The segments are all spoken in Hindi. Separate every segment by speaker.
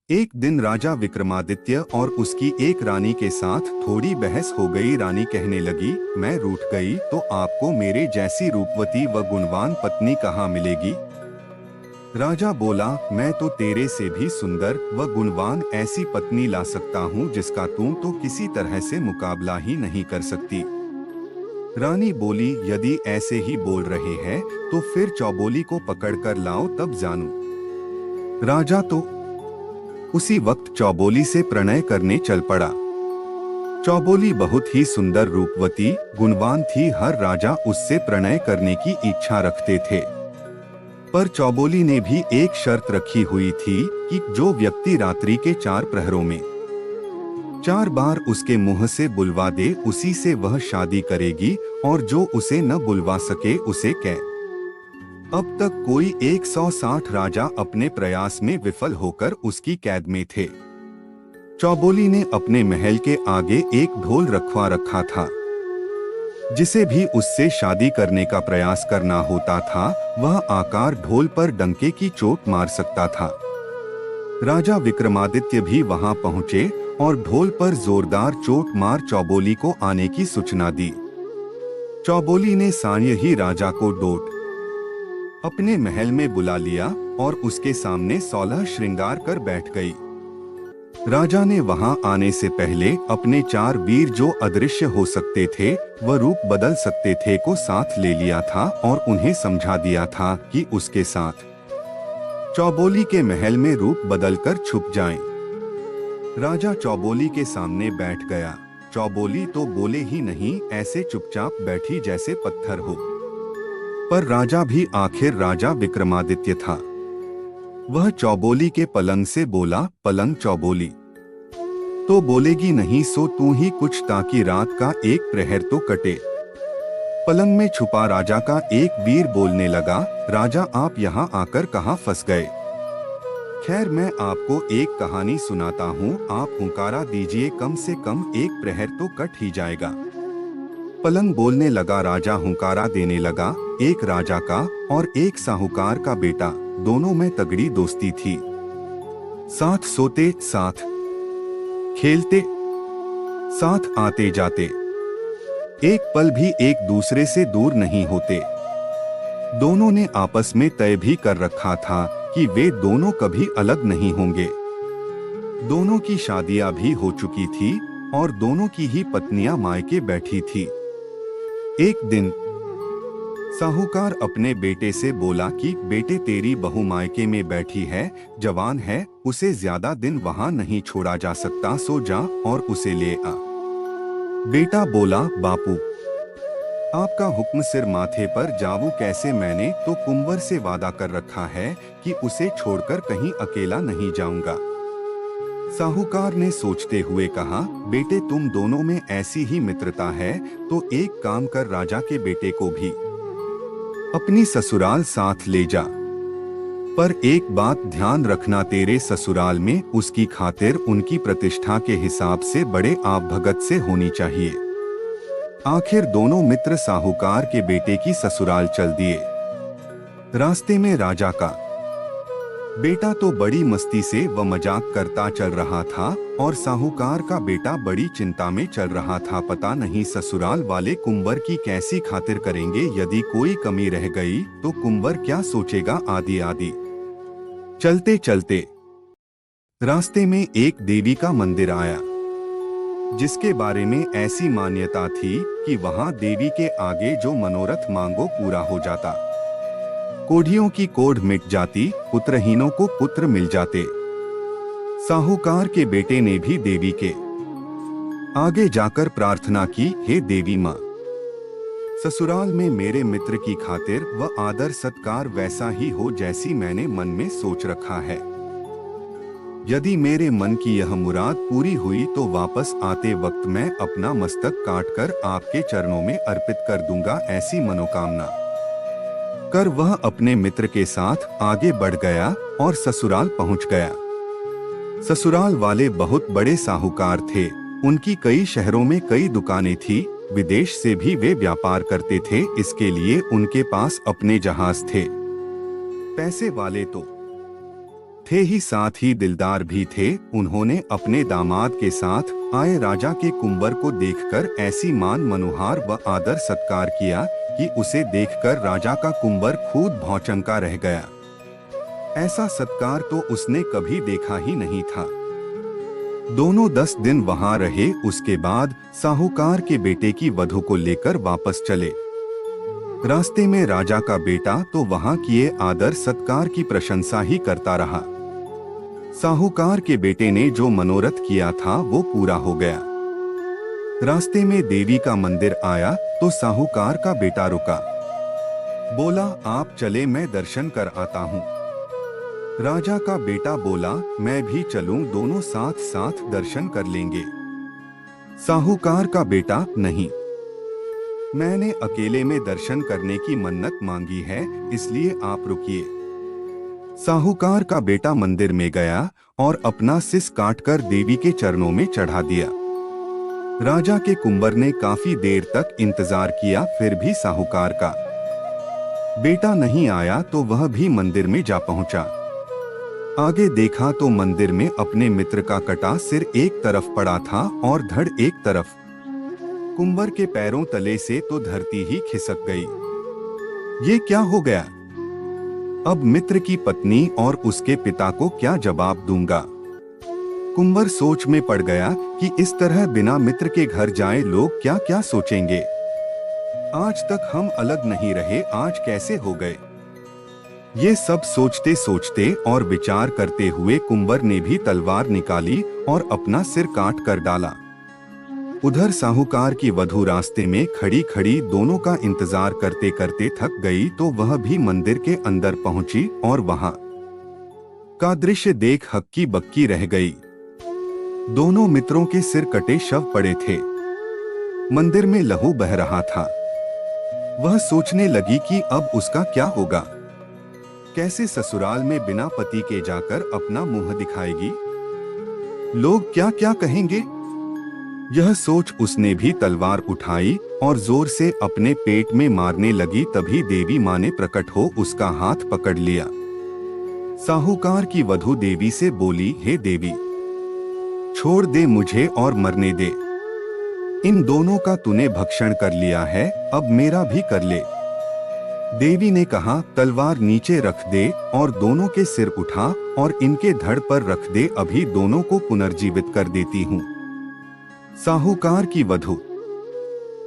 Speaker 1: एक दिन राजा विक्रमादित्य और उसकी एक रानी के साथ थोड़ी बहस हो गई। रानी कहने लगी, मैं रूठ गई तो आपको मेरे जैसी रूपवती व गुणवान पत्नी कहाँ मिलेगी। राजा बोला, मैं तो तेरे से भी सुंदर व गुणवान ऐसी पत्नी ला सकता हूँ जिसका तुम तो किसी तरह से मुकाबला ही नहीं कर सकती। रानी बोली, यदि ऐसे ही बोल रहे हैं तो फिर चौबोली को पकड़कर लाओ तब जानूं। राजा तो उसी वक्त चौबोली से प्रणय करने चल पड़ा। चौबोली बहुत ही सुंदर रूपवती गुणवान थी। हर राजा उससे प्रणय करने की इच्छा रखते थे, पर चौबोली ने भी एक शर्त रखी हुई थी कि जो व्यक्ति रात्रि के 4 प्रहरों में 4 बार उसके मुंह से बुलवा दे उसी से वह शादी करेगी, और जो उसे न बुलवा सके उसे कैद। अब तक कोई 160 राजा अपने प्रयास में विफल होकर उसकी कैद में थे। चौबोली ने अपने महल के आगे एक ढोल रखवा रखा था। जिसे भी उससे शादी करने का प्रयास करना होता था वह आकार ढोल पर डंके की चोट मार सकता था। राजा विक्रमादित्य भी वहां पहुंचे और ढोल पर जोरदार चोट मार चौबोली को आने की सूचना दी। चौबोली ने सांय ही राजा को डोट अपने महल में बुला लिया और उसके सामने 16 श्रृंगार कर बैठ गई। राजा ने वहां आने से पहले अपने 4 वीर जो अदृश्य हो सकते थे व रूप बदल सकते थे को साथ ले लिया था और उन्हें समझा दिया था कि उसके साथ चौबोली के महल में रूप बदलकर छुप जाएं। राजा चौबोली के सामने बैठ गया। चौबोली तो बोले ही नहीं, ऐसे चुपचाप बैठी जैसे पत्थर हो। पर राजा भी आखिर राजा विक्रमादित्य था। वह चौबोली के पलंग से बोला, पलंग चौबोली तो बोलेगी नहीं सो तू ही कुछ ताकि रात का एक प्रहर तो कटे। पलंग में छुपा राजा का एक वीर बोलने लगा, राजा आप यहाँ आकर कहाँ फंस गए। खैर मैं आपको एक कहानी सुनाता हूँ, आप हुंकारा दीजिए, कम से कम एक प्रहर तो कट ही जाएगा। पलंग बोलने लगा। राजा हुंकारा देने लगा, एक राजा का और एक साहूकार का बेटा, दोनों में तगड़ी दोस्ती थी। साथ सोते, साथ खेलते, साथ आते जाते, एक पल भी एक दूसरे से दूर नहीं होते। दोनों ने आपस में तय भी कर रखा था कि वे दोनों कभी अलग नहीं होंगे। दोनों की शादियां भी हो चुकी थी और दोनों की ही पत्नियां मायके बैठी थी। एक दिन साहूकार अपने बेटे से बोला कि बेटे तेरी बहू मायके में बैठी है, जवान है, उसे ज्यादा दिन वहां नहीं छोड़ा जा सकता, सो जा और उसे ले आ। बेटा बोला, बापू आपका हुक्म सिर माथे पर जाऊं कैसे, मैंने तो कुंवर से वादा कर रखा है कि उसे छोड़कर कहीं अकेला नहीं जाऊंगा। साहूकार ने सोचते हुए कहा, बेटे तुम दोनों में ऐसी ही मित्रता है तो एक काम कर, राजा के बेटे को भी अपनी ससुराल साथ ले जा। पर एक बात ध्यान रखना, तेरे ससुराल में उसकी खातिर उनकी प्रतिष्ठा के हिसाब से बड़े आप भगत से होनी चाहिए। आखिर दोनों मित्र साहूकार के बेटे की ससुराल चल दिए। रास्ते में राजा का बेटा तो बड़ी मस्ती से व मजाक करता चल रहा था और साहूकार का बेटा बड़ी चिंता में चल रहा था। पता नहीं ससुराल वाले कुंवर की कैसी खातिर करेंगे, यदि कोई कमी रह गई तो कुंवर क्या सोचेगा, आदि आदि। चलते चलते रास्ते में एक देवी का मंदिर आया, जिसके बारे में ऐसी मान्यता थी कि वहां देवी के आगे जो मनोरथ मांगो पूरा हो जाता। कोढ़ियों की कोढ़ मिट जाती, पुत्रहीनों को पुत्र मिल जाते। साहूकार के बेटे ने भी देवी के आगे जाकर प्रार्थना की, हे देवी माँ, ससुराल में मेरे मित्र की खातिर व आदर सत्कार वैसा ही हो जैसी मैंने मन में सोच रखा है। यदि मेरे मन की यह मुराद पूरी हुई तो वापस आते वक्त मैं अपना मस्तक काटकर आपके चरणों में अर्पित कर दूंगा। ऐसी मनोकामना कर वह अपने मित्र के साथ आगे बढ़ गया और ससुराल पहुंच गया। ससुराल वाले बहुत बड़े साहूकार थे। उनकी कई शहरों में कई दुकानें थी। विदेश से भी वे व्यापार करते थे, इसके लिए उनके पास अपने जहाज थे। पैसे वाले तो थे ही साथ ही दिलदार भी थे। उन्होंने अपने दामाद के साथ आए राजा के कुंवर को देखकर ऐसी मान मनुहार व आदर सत्कार किया कि उसे देखकर राजा का कुंवर खुद भौचक्का रह गया। ऐसा सत्कार तो उसने कभी देखा ही नहीं था। दोनों 10 दिन वहां रहे। उसके बाद साहूकार के बेटे की वधू को लेकर वापस चले। रास्ते में राजा का बेटा तो वहां किए आदर सत्कार की प्रशंसा ही करता रहा। साहूकार के बेटे ने जो मनोरथ किया था वो पूरा हो गया। रास्ते में देवी का मंदिर आया तो साहूकार का बेटा रुका। बोला, आप चले, मैं दर्शन कर आता हूँ। राजा का बेटा बोला, मैं भी चलूं, दोनों साथ साथ दर्शन कर लेंगे। साहूकार का बेटा, नहीं, मैंने अकेले में दर्शन करने की मन्नत मांगी है, इसलिए आप रुकिए। साहूकार का बेटा मंदिर में गया और अपना सिस काटकर देवी के चरणों में चढ़ा दिया। राजा के कुंवर ने काफी देर तक इंतजार किया, फिर भी साहूकार का बेटा नहीं आया तो वह भी मंदिर में जा पहुंचा। आगे देखा तो मंदिर में अपने मित्र का कटा सिर एक तरफ पड़ा था और धड़ एक तरफ। कुंवर के पैरों तले से तो धरती ही खिसक गई। ये क्या हो गया? अब मित्र की पत्नी और उसके पिता को क्या जवाब दूंगा? कुंवर सोच में पड़ गया कि इस तरह बिना मित्र के घर जाए लोग क्या क्या सोचेंगे। आज तक हम अलग नहीं रहे, आज कैसे हो गए? ये सब सोचते सोचते और विचार करते हुए कुंवर ने भी तलवार निकाली और अपना सिर काट कर डाला। उधर साहूकार की वधू रास्ते में खड़ी खड़ी दोनों का इंतजार करते करते थक गई तो वह भी मंदिर के अंदर पहुंची और वहां का दृश्य देख हक्की बक्की रह गई। दोनों मित्रों के सिर कटे शव पड़े थे। मंदिर में लहू बह रहा था। वह सोचने लगी कि अब उसका क्या होगा, कैसे ससुराल में बिना पति के जाकर अपना मुंह दिखाएगी, लोग क्या क्या कहेंगे। यह सोच उसने भी तलवार उठाई और जोर से अपने पेट में मारने लगी। तभी देवी मां ने प्रकट हो उसका हाथ पकड़ लिया। साहूकार की वधू देवी से बोली, हे देवी, छोड़ दे मुझे और मरने दे। इन दोनों का तूने भक्षण कर लिया है, अब मेरा भी कर ले। देवी ने कहा, तलवार नीचे रख दे और दोनों के सिर उठा और इनके धड़ पर रख दे, अभी दोनों को पुनर्जीवित कर देती हूँ। साहूकार की वधू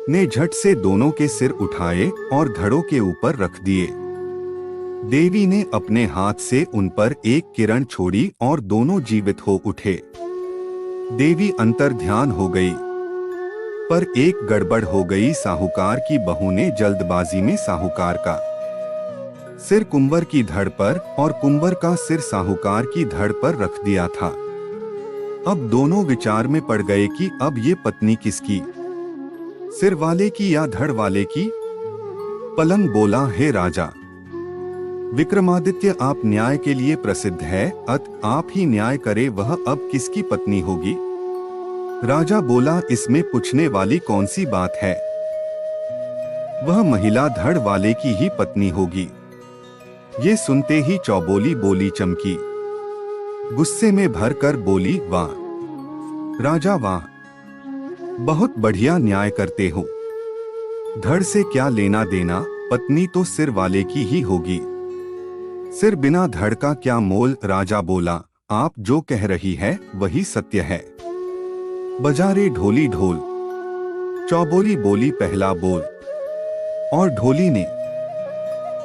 Speaker 1: ने झट से दोनों के सिर उठाए और धड़ों के ऊपर रख दिए। देवी ने अपने हाथ से उन पर एक किरण छोड़ी और दोनों जीवित हो उठे। देवी अंतर ध्यान हो गई, पर एक गड़बड़ हो गई। साहूकार की बहू ने जल्दबाजी में साहूकार का सिर कुंवर की धड़ पर और कुंवर का सिर साहूकार की धड़ पर रख दिया था। अब दोनों विचार में पड़ गए कि अब ये पत्नी किसकी, सिर वाले की या धड़ वाले की। पलंग बोला, हे राजा विक्रमादित्य, आप न्याय के लिए प्रसिद्ध है, अत आप ही न्याय करे, वह अब किसकी पत्नी होगी। राजा बोला, इसमें पूछने वाली कौन सी बात है, वह महिला धड़ वाले की ही पत्नी होगी। ये सुनते ही चौबोली बोली चमकी, गुस्से में भरकर बोली, वाह राजा वाह, बहुत बढ़िया न्याय करते हो। धड़ से क्या लेना देना, पत्नी तो सिर वाले की ही होगी, सिर बिना धड़ का क्या मोल। राजा बोला, आप जो कह रही है वही सत्य है। बजा रे ढोली ढोल। चौबोली बोली, पहला बोल। और ढोली ने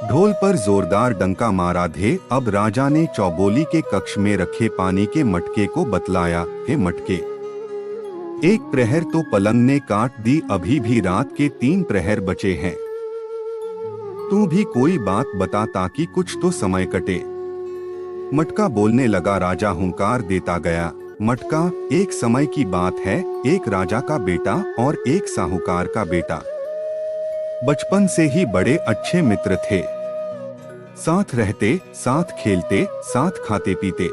Speaker 1: ढोल पर जोरदार डंका मारा धे। अब राजा ने चौबोली के कक्ष में रखे पानी के मटके को बतलाया, हे मटके, एक प्रहर तो पलंग ने काट दी, अभी भी रात के 3 प्रहर बचे हैं। तू भी कोई बात बता ताकि कुछ तो समय कटे। मटका बोलने लगा। राजा हुंकार देता गया, मटका, एक समय की बात है, एक राजा का बेटा और एक साहूकार का बेटा बचपन से ही बड़े अच्छे मित्र थे। साथ रहते, साथ खेलते, साथ खाते पीते।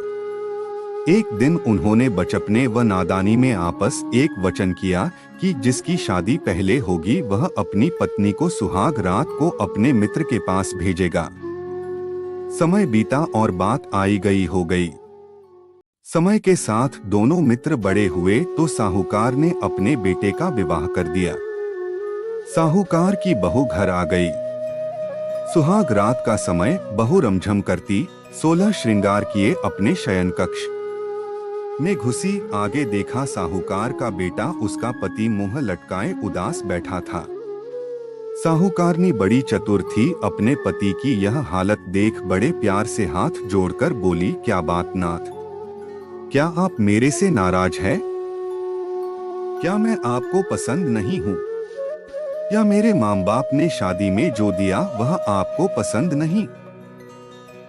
Speaker 1: एक दिन उन्होंने बचपने व नादानी में आपस एक वचन किया कि जिसकी शादी पहले होगी वह अपनी पत्नी को सुहाग रात को अपने मित्र के पास भेजेगा। समय बीता और बात आई गई हो गई। समय के साथ दोनों मित्र बड़े हुए तो साहूकार ने अपने बेटे का विवाह कर दिया। साहूकार की बहू घर आ गई। सुहाग रात का समय बहू रमझम करती 16 श्रृंगार किए अपने शयन कक्ष में घुसी। आगे देखा साहूकार का बेटा उसका पति मुंह लटकाए उदास बैठा था। साहूकारनी बड़ी चतुर थी। अपने पति की यह हालत देख बड़े प्यार से हाथ जोड़कर बोली, क्या बात नाथ, क्या आप मेरे से नाराज हैं? क्या मैं आपको पसंद नहीं हूँ? या मेरे माँ बाप ने शादी में जो दिया वह आपको पसंद नहीं?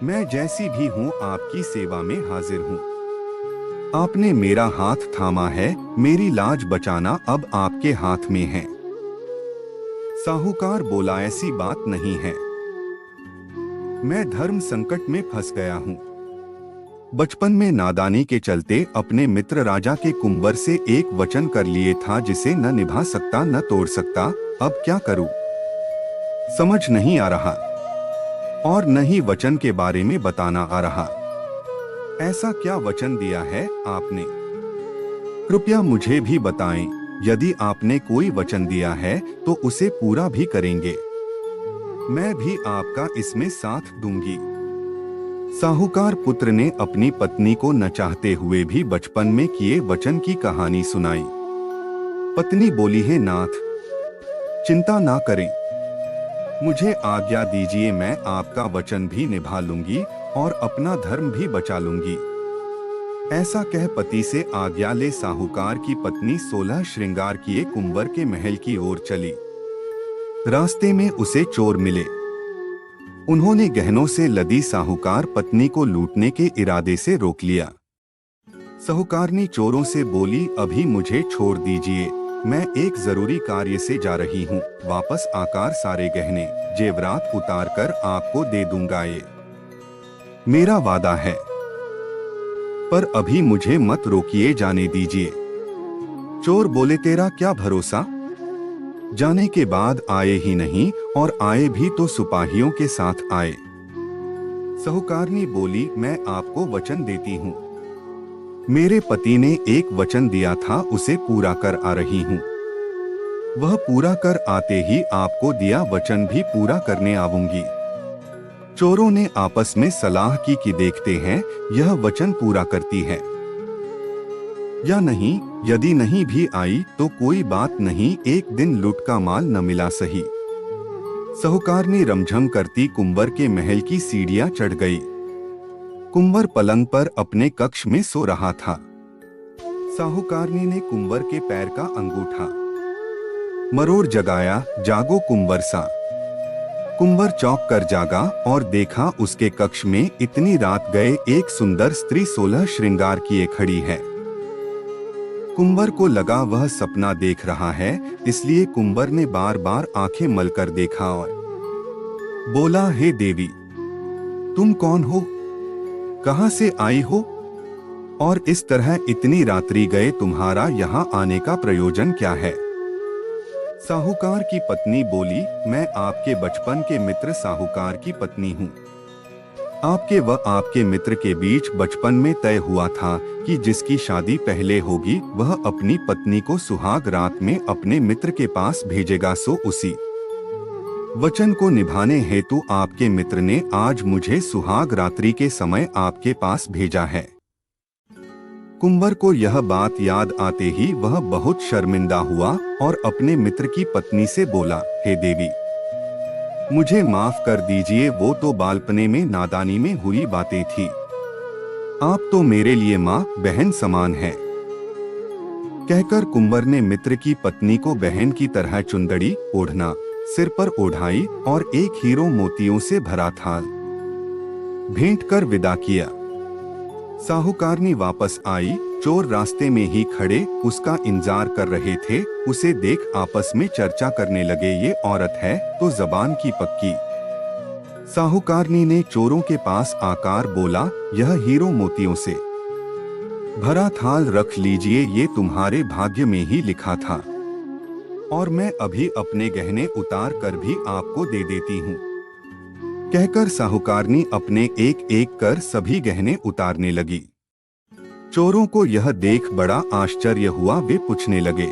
Speaker 1: मैं जैसी भी हूँ आपकी सेवा में हाजिर हूँ। आपने मेरा हाथ थामा है, मेरी लाज बचाना अब आपके हाथ में है। साहूकार बोला, ऐसी बात नहीं है, मैं धर्म संकट में फंस गया हूँ। बचपन में नादानी के चलते अपने मित्र राजा के कुंवर से एक वचन कर लिए था जिसे न निभा सकता न तोड़ सकता। अब क्या करूं? समझ नहीं आ रहा और न ही वचन के बारे में बताना आ रहा। ऐसा क्या वचन दिया है आपने? कृपया मुझे भी बताएं। यदि आपने कोई वचन दिया है तो उसे पूरा भी करेंगे। मैं भी आपका इसमें साथ दूंगी। साहूकार पुत्र ने अपनी पत्नी को न चाहते हुए भी बचपन में किए वचन की कहानी सुनाई। पत्नी बोली, है नाथ, चिंता ना करें, मुझे आज्ञा दीजिए, मैं आपका वचन भी निभा लूंगी और अपना धर्म भी बचा लूंगी। ऐसा कह पति से आज्ञा ले साहूकार की पत्नी 16 श्रृंगार किए कुंवर के महल की ओर चली। रास्ते में उसे चोर मिले। उन्होंने गहनों से लदी साहूकार पत्नी को लूटने के इरादे से रोक लिया। साहूकारनी चोरों से बोली, अभी मुझे छोड़ दीजिए, मैं एक जरूरी कार्य से जा रही हूँ। वापस आकर सारे गहने जेवरात उतार कर आपको दे दूंगा, ये मेरा वादा है। पर अभी मुझे मत रोकिए, जाने दीजिए। चोर बोले, तेरा क्या भरोसा? जाने के बाद आए ही नहीं, और आए भी तो सिपाहियों के साथ आए। साहूकारनी बोली, मैं आपको वचन देती हूँ, मेरे पति ने एक वचन दिया था उसे पूरा कर आ रही हूँ। वह पूरा कर आते ही आपको दिया वचन भी पूरा करने आऊंगी। चोरों ने आपस में सलाह की कि देखते हैं यह वचन पूरा करती है या नहीं। यदि नहीं भी आई तो कोई बात नहीं, एक दिन लूट का माल न मिला सही। साहूकारनी रमझम करती कुंवर के महल की सीढ़ियां चढ़ गई। कुंवर पलंग पर अपने कक्ष में सो रहा था। साहूकारनी ने कुंवर के पैर का अंगूठा मरोड़ जगाया, जागो कुंवर सा। कुंवर चौंक कर जागा और देखा उसके कक्ष में इतनी रात गए एक सुंदर स्त्री 16 श्रृंगार किए खड़ी है। कुंवर को लगा वह सपना देख रहा है, इसलिए कुंवर ने बार बार आंखें मलकर देखा और बोला, हे देवी, तुम कौन हो? कहां से आई हो? और इस तरह इतनी रात्रि गए तुम्हारा यहाँ आने का प्रयोजन क्या है? साहूकार की पत्नी बोली, मैं आपके बचपन के मित्र साहूकार की पत्नी हूँ। आपके व आपके मित्र के बीच बचपन में तय हुआ था कि जिसकी शादी पहले होगी वह अपनी पत्नी को सुहाग रात में अपने मित्र के पास भेजेगा। सो उसी वचन को निभाने हेतु आपके मित्र ने आज मुझे सुहाग रात्रि के समय आपके पास भेजा है। कुंवर को यह बात याद आते ही वह बहुत शर्मिंदा हुआ और अपने मित्र की पत्नी से बोला, हे देवी, मुझे माफ कर दीजिए, वो तो बालपने में नादानी में हुई बातें थी। आप तो मेरे लिए माँ बहन समान है। कहकर कुंवर ने मित्र की पत्नी को बहन की तरह चुंदड़ी ओढ़ना सिर पर ओढ़ाई और एक हीरो मोतियों से भरा थाल भेंट कर विदा किया। साहूकारनी वापस आई। चोर रास्ते में ही खड़े उसका इंतजार कर रहे थे। उसे देख आपस में चर्चा करने लगे, ये औरत है तो जबान की पक्की। साहूकारनी ने चोरों के पास आकर बोला, यह हीरो मोतियों से भरा थाल रख लीजिए, ये तुम्हारे भाग्य में ही लिखा था और मैं अभी अपने गहने उतार कर भी आपको दे देती हूँ। कहकर साहूकारनी अपने एक एक कर सभी गहने उतारने लगी। चोरों को यह देख बड़ा आश्चर्य हुआ। वे पूछने लगे,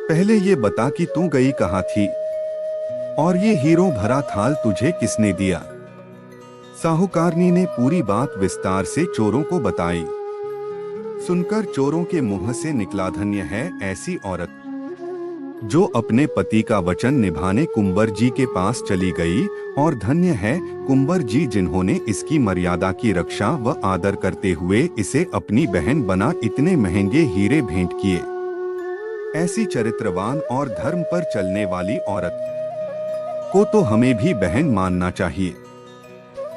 Speaker 1: पहले ये बता कि तू गई कहाँ थी और ये हीरों भरा थाल तुझे किसने दिया। साहूकारनी ने पूरी बात विस्तार से चोरों को बताई। सुनकर चोरों के मुंह से निकला, धन्य है ऐसी औरत जो अपने पति का वचन निभाने कुंवर जी के पास चली गई, और धन्य है कुंवर जी जिन्होंने इसकी मर्यादा की रक्षा व आदर करते हुए इसे अपनी बहन बना इतने महंगे हीरे भेंट किए। ऐसी चरित्रवान और धर्म पर चलने वाली औरत को तो हमें भी बहन मानना चाहिए।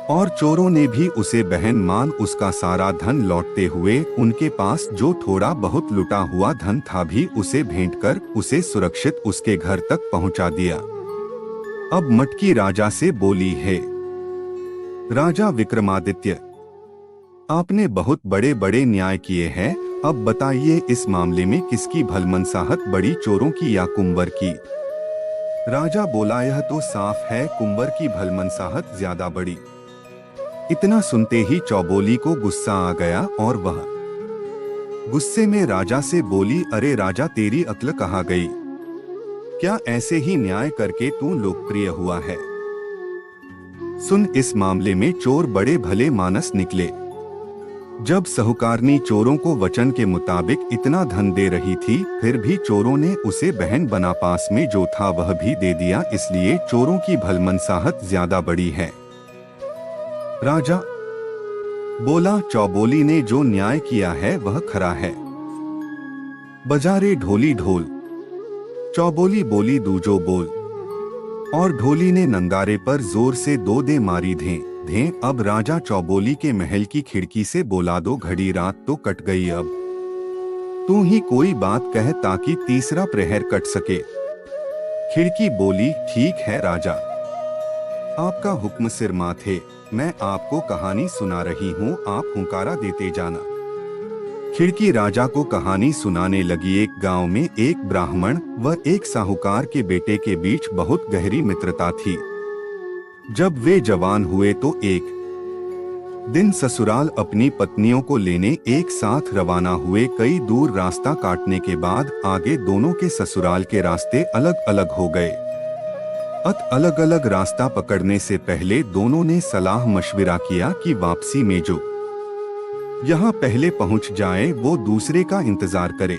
Speaker 1: और चोरों ने भी उसे बहन मान उसका सारा धन लौटते हुए उनके पास जो थोड़ा बहुत लुटा हुआ धन था भी उसे भेंट कर उसे सुरक्षित उसके घर तक पहुंचा दिया। अब मटकी राजा से बोली है, राजा विक्रमादित्य, आपने बहुत बड़े बड़े न्याय किए हैं, अब बताइए इस मामले में किसकी भलमनसाहत बड़ी, चोरों की या कुंवर की। राजा बोला, यह तो साफ है कुंवर की भलमनसाहत ज्यादा बड़ी। इतना सुनते ही चौबोली को गुस्सा आ गया और वह गुस्से में राजा से बोली, अरे राजा तेरी अक्ल कहाँ गई? क्या ऐसे ही न्याय करके तू लोकप्रिय हुआ है? सुन, इस मामले में चोर बड़े भले मानस निकले। जब साहूकारनी चोरों को वचन के मुताबिक इतना धन दे रही थी, फिर भी चोरों ने उसे बहन बना पास में जो था वह भी दे दिया, इसलिए चोरों की भलमनसाहत ज्यादा बड़ी है। राजा बोला, चौबोली ने जो न्याय किया है वह खरा है। बजारे ढोली ढोल। चौबोली बोली, दूजो बोल। और ढोली ने नंगारे पर जोर से दो दे मारी धें धें। अब राजा चौबोली के महल की खिड़की से बोला, दो घड़ी रात तो कट गई, अब तू ही कोई बात कह ताकि तीसरा प्रहर कट सके। खिड़की बोली, ठीक है राजा, आपका हुक्म सिर माथे। मैं आपको कहानी सुना रही हूँ, आप हुंकारा देते जाना। खिड़की राजा को कहानी सुनाने लगी। एक गांव में एक ब्राह्मण व एक साहूकार के बेटे के बीच बहुत गहरी मित्रता थी। जब वे जवान हुए तो एक दिन ससुराल अपनी पत्नियों को लेने एक साथ रवाना हुए। कई दूर रास्ता काटने के बाद आगे दोनों के ससुराल के रास्ते अलग अलग हो गए। अलग अलग रास्ता पकड़ने से पहले दोनों ने सलाह मशविरा किया कि वापसी में जो यहाँ पहले पहुँच जाए वो दूसरे का इंतजार करे।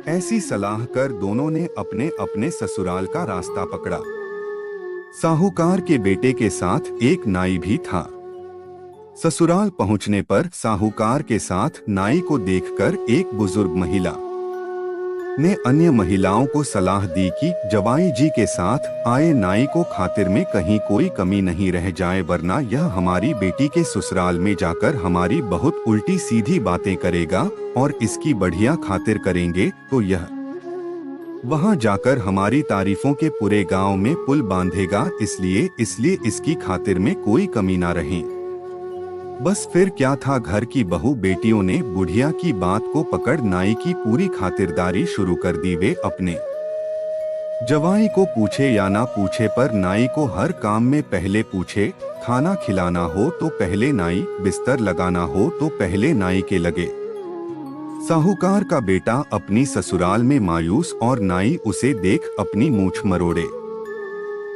Speaker 1: ऐसी सलाह कर दोनों ने अपने अपने ससुराल का रास्ता पकड़ा। साहूकार के बेटे के साथ एक नाई भी था। ससुराल पहुंचने पर साहूकार के साथ नाई को देखकर एक बुजुर्ग महिला ने अन्य महिलाओं को सलाह दी कि जवाई जी के साथ आए नाई को खातिर में कहीं कोई कमी नहीं रह जाए, वरना यह हमारी बेटी के ससुराल में जाकर हमारी बहुत उल्टी सीधी बातें करेगा और इसकी बढ़िया खातिर करेंगे तो यह वहां जाकर हमारी तारीफों के पूरे गांव में पुल बांधेगा, इसलिए इसकी खातिर में कोई कमी ना रहे। बस फिर क्या था, घर की बहू बेटियों ने बुढ़िया की बात को पकड़ नाई की पूरी खातिरदारी शुरू कर दी। वे अपने जवाई को पूछे या ना पूछे पर नाई को हर काम में पहले पूछे। खाना खिलाना हो तो पहले नाई, बिस्तर लगाना हो तो पहले नाई के लगे। साहूकार का बेटा अपनी ससुराल में मायूस और नाई उसे देख अपनी मूछ मरोड़े।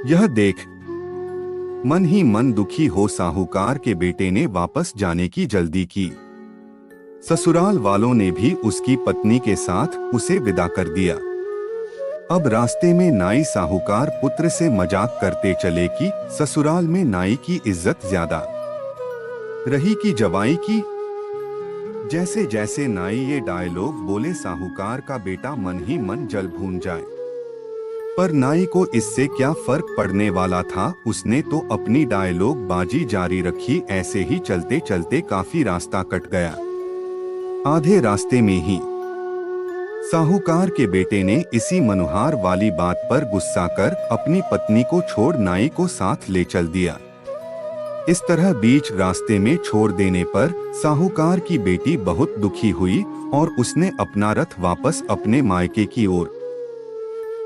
Speaker 1: यह देख मन ही मन दुखी हो साहूकार के बेटे ने वापस जाने की जल्दी की। ससुराल वालों ने भी उसकी पत्नी के साथ उसे विदा कर दिया। अब रास्ते में नाई साहूकार पुत्र से मजाक करते चले कि ससुराल में नाई की इज्जत ज्यादा रही कि जवाई की। जैसे जैसे नाई ये डायलॉग बोले साहूकार का बेटा मन ही मन जल भून जाए, पर नाई को इससे क्या फर्क पड़ने वाला था। उसने तो अपनी डायलॉग बाजी जारी रखी। ऐसे ही चलते चलते काफी रास्ता कट गया। आधे रास्ते में ही साहूकार के बेटे ने इसी मनुहार वाली बात पर गुस्सा कर अपनी पत्नी को छोड़ नाई को साथ ले चल दिया। इस तरह बीच रास्ते में छोड़ देने पर साहूकार की बेटी बहुत दुखी हुई और उसने अपना रथ वापस अपने मायके की ओर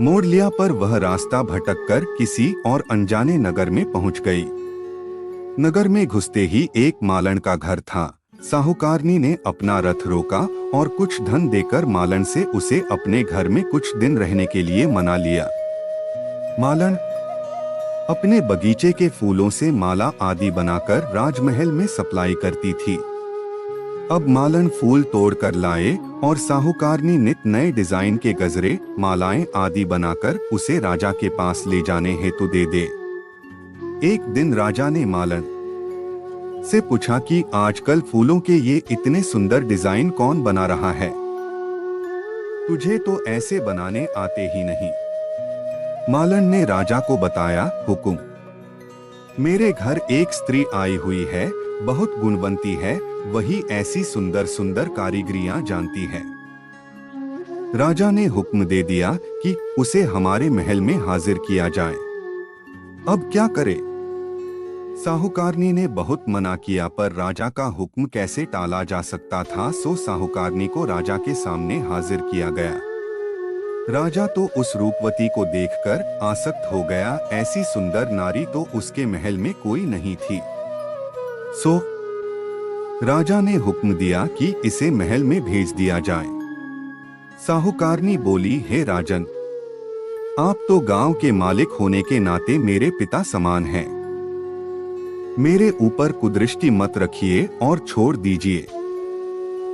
Speaker 1: मोड़ लिया पर वह रास्ता भटककर किसी और अनजाने नगर में पहुंच गई। नगर में घुसते ही एक मालन का घर था। साहूकारनी ने अपना रथ रोका और कुछ धन देकर मालन से उसे अपने घर में कुछ दिन रहने के लिए मना लिया। मालन अपने बगीचे के फूलों से माला आदि बनाकर राजमहल में सप्लाई करती थी। अब मालन फूल तोड़कर लाए और साहूकारनी नित नए डिजाइन के गजरे, मालाएं आदि बनाकर उसे राजा के पास ले जाने हेतु दे दे। एक दिन राजा ने मालन से पूछा कि आजकल फूलों के ये इतने सुंदर डिजाइन कौन बना रहा है? तुझे तो ऐसे बनाने आते ही नहीं। मालन ने राजा को बताया, हुकुम, मेरे घर एक स्त्री आई हुई है, बहुत गुणवंती है, वही ऐसी सुंदर सुंदर कारीगरियां जानती है। राजा ने हुक्म दे दिया कि उसे हमारे महल में हाजिर किया जाए। अब क्या करे? साहूकारनी ने बहुत मना किया पर राजा का हुक्म कैसे टाला जा सकता था, सो साहूकारनी को राजा के सामने हाजिर किया गया। राजा तो उस रूपवती को देखकर आसक्त हो गया, ऐसी सुंदर नारी तो उसके महल में कोई नहीं थी। सो राजा ने हुक्म दिया कि इसे महल में भेज दिया जाए। साहूकारनी बोली, हे राजन, आप तो गांव के मालिक होने के नाते मेरे पिता समान हैं। मेरे ऊपर कुदृष्टि मत रखिए और छोड़ दीजिए।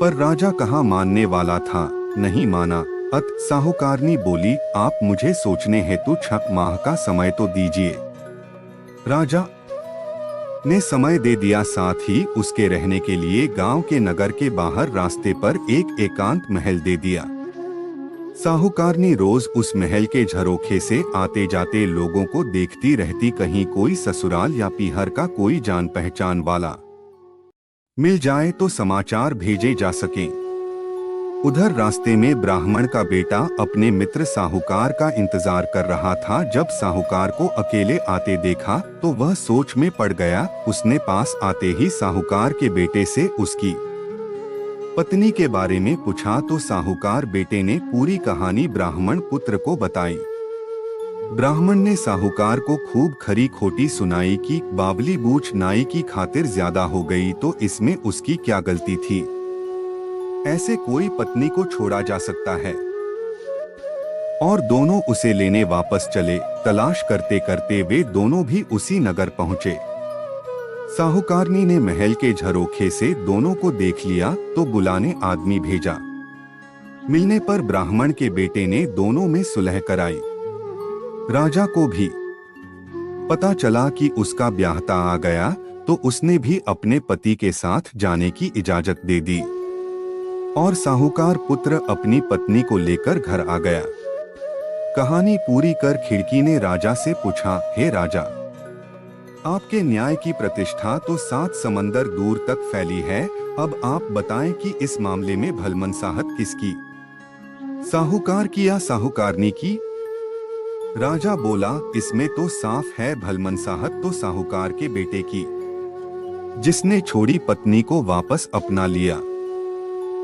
Speaker 1: पर राजा कहाँ मानने वाला था, नहीं माना। अत साहूकारनी बोली, आप मुझे सोचने हेतु 6 माह का समय तो दीजिए। राजा ने समय दे दिया, साथ ही उसके रहने के लिए गांव के नगर के बाहर रास्ते पर एक एकांत महल दे दिया। साहूकारनी रोज उस महल के झरोखे से आते जाते लोगों को देखती रहती, कहीं कोई ससुराल या पीहर का कोई जान पहचान वाला मिल जाए तो समाचार भेजे जा सकें। उधर रास्ते में ब्राह्मण का बेटा अपने मित्र साहूकार का इंतजार कर रहा था। जब साहूकार को अकेले आते देखा तो वह सोच में पड़ गया। उसने पास आते ही साहूकार के बेटे से उसकी पत्नी के बारे में पूछा तो साहूकार बेटे ने पूरी कहानी ब्राह्मण पुत्र को बताई। ब्राह्मण ने साहूकार को खूब खरी खोटी सुनाई कि बावली बूझ नाई की खातिर ज्यादा हो गई, तो इसमें उसकी क्या गलती थी? ऐसे कोई पत्नी को छोड़ा जा सकता है? और दोनों उसे लेने वापस चले। तलाश करते करते वे दोनों भी उसी नगर पहुंचे। साहूकारनी ने महल के झरोखे से दोनों को देख लिया तो बुलाने आदमी भेजा। मिलने पर ब्राह्मण के बेटे ने दोनों में सुलह कराई। राजा को भी पता चला कि उसका ब्याहता आ गया तो उसने भी अपने पति के साथ जाने की इजाजत दे दी और साहूकार पुत्र अपनी पत्नी को लेकर घर आ गया। कहानी पूरी कर खिड़की ने राजा से पूछा, हे राजा, आपके न्याय की प्रतिष्ठा तो 7 समंदर दूर तक फैली है। अब आप बताएं कि इस मामले में भलमनसाहत किसकी, साहूकार की या साहूकारनी की? राजा बोला, इसमें तो साफ है भलमनसाहत तो साहूकार के बेटे की, जिसने छोड़ी पत्नी को वापस अपना लिया।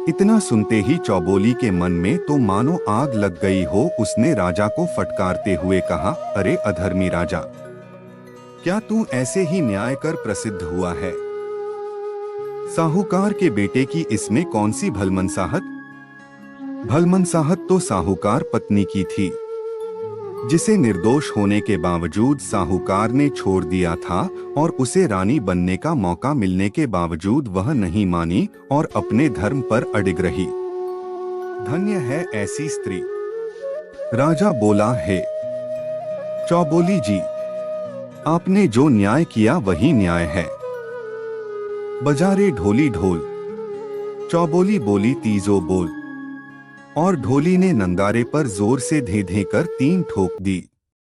Speaker 1: इतना सुनते ही चौबोली के मन में तो मानो आग लग गई हो। उसने राजा को फटकारते हुए कहा, अरे अधर्मी राजा, क्या तू ऐसे ही न्याय कर प्रसिद्ध हुआ है? साहूकार के बेटे की इसमें कौन सी भलमनसाहत? भलमनसाहत तो साहूकार पत्नी की थी, जिसे निर्दोष होने के बावजूद साहूकार ने छोड़ दिया था और उसे रानी बनने का मौका मिलने के बावजूद वह नहीं मानी और अपने धर्म पर अडिग रही। धन्य है ऐसी स्त्री। राजा बोला, है चौबोली जी, आपने जो न्याय किया वही न्याय है। बजारे ढोली ढोल। चौबोली बोली, तीजो बोल। और ढोली ने नंगारे पर जोर से धे धे कर 3 ठोक दी।